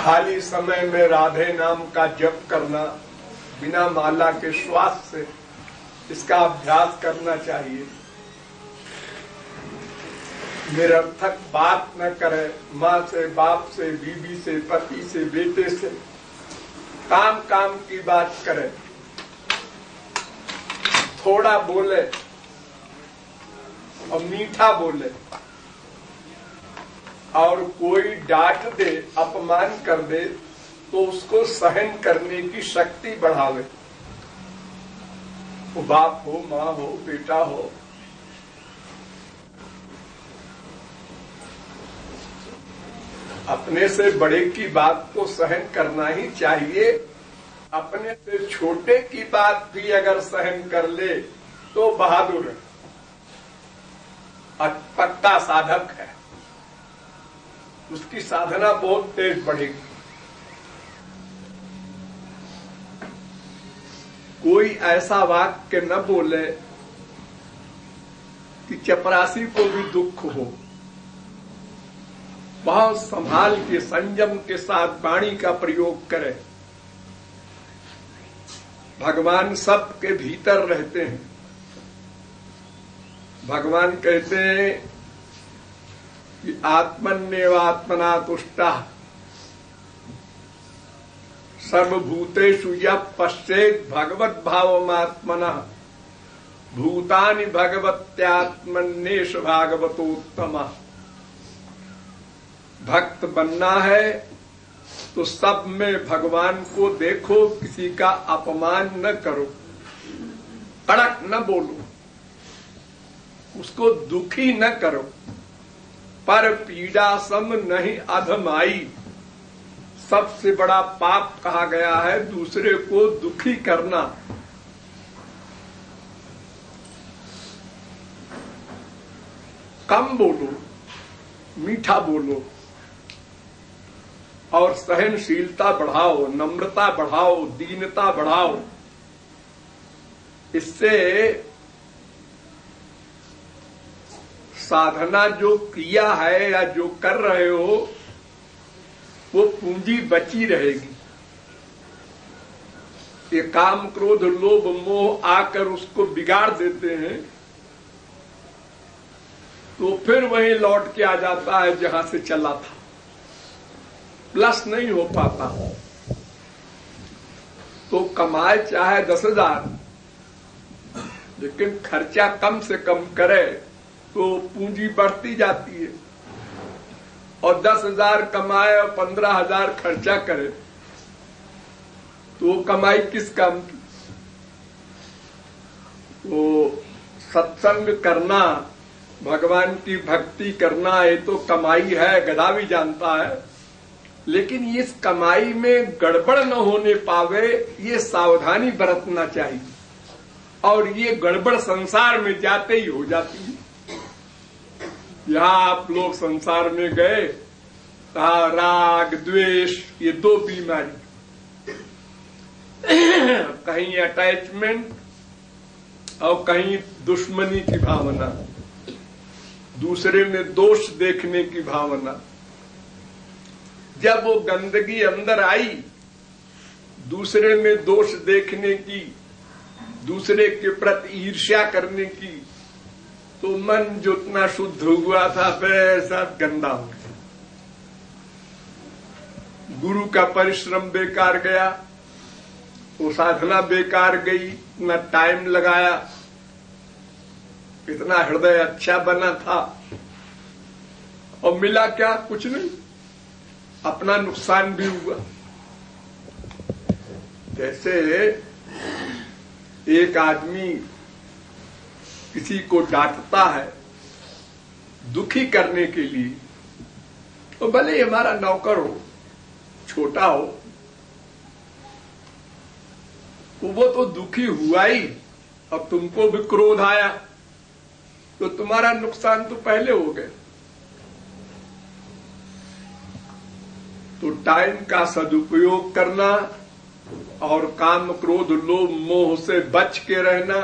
खाली समय में राधे नाम का जप करना बिना माला के श्वास से, इसका अभ्यास करना चाहिए। निरर्थक बात न करे, माँ से, बाप से, बीवी से, पति से, बेटे से, काम काम की बात करे, थोड़ा बोले और मीठा बोले, और कोई डांट दे, अपमान कर दे तो उसको सहन करने की शक्ति बढ़ावे। वो बाप हो, माँ हो, बेटा हो, अपने से बड़े की बात को सहन करना ही चाहिए। अपने से छोटे की बात भी अगर सहन कर ले तो बहादुर है, पक्का साधक है, उसकी साधना बहुत तेज बढ़ेगी। कोई ऐसा वाक्य न बोले कि चपरासी को भी दुख हो। बहुत संभाल के, संयम के साथ वाणी का प्रयोग करें। भगवान सबके भीतर रहते हैं। भगवान कहते हैं कि आत्मन्येवात्मना तुष्टः सर्वभूतेषु यः पश्येत् भगवद् भावमात्मनः भूतानि भगवत्यात्मन्येष भागवतोत्तमः। भक्त बनना है तो सब में भगवान को देखो, किसी का अपमान न करो, कड़क न बोलो, उसको दुखी न करो। पर पीड़ा सम नहीं अधमाई, सबसे बड़ा पाप कहा गया है दूसरे को दुखी करना। कम बोलो, मीठा बोलो और सहनशीलता बढ़ाओ, नम्रता बढ़ाओ, दीनता बढ़ाओ। इससे साधना जो किया है या जो कर रहे हो वो पूंजी बची रहेगी। ये काम, क्रोध, लोभ, मोह आकर उसको बिगाड़ देते हैं तो फिर वहीं लौट के आ जाता है जहां से चला था, प्लस नहीं हो पाता। तो कमाए चाहे 10,000, लेकिन खर्चा कम से कम करे तो पूंजी बढ़ती जाती है। और 10,000 कमाए और 15,000 खर्चा करे तो कमाई किस काम की? तो सत्संग करना, भगवान की भक्ति करना, ये तो कमाई है, गधा भी जानता है। लेकिन इस कमाई में गड़बड़ न होने पावे, ये सावधानी बरतना चाहिए। और ये गड़बड़ संसार में जाते ही हो जाती है। यहां आप लोग संसार में गए, राग, द्वेष, ये 2 बीमारी, कहीं अटैचमेंट और कहीं दुश्मनी की भावना, दूसरे में दोष देखने की भावना। जब वो गंदगी अंदर आई, दूसरे में दोष देखने की, दूसरे के प्रति ईर्ष्या करने की, तो मन जितना शुद्ध हुआ था वैसा गंदा हो गया। गुरु का परिश्रम बेकार गया, वो साधना बेकार गई, इतना टाइम लगाया, इतना हृदय अच्छा बना था, और मिला क्या? कुछ नहीं, अपना नुकसान भी हुआ। जैसे एक आदमी किसी को डांटता है दुखी करने के लिए, तो भले हमारा नौकर हो, छोटा हो, वो तो दुखी हुआ ही, अब तुमको भी क्रोध आया तो तुम्हारा नुकसान तो पहले हो गए। तो टाइम का सदुपयोग करना और काम, क्रोध, लोभ, मोह से बच के रहना,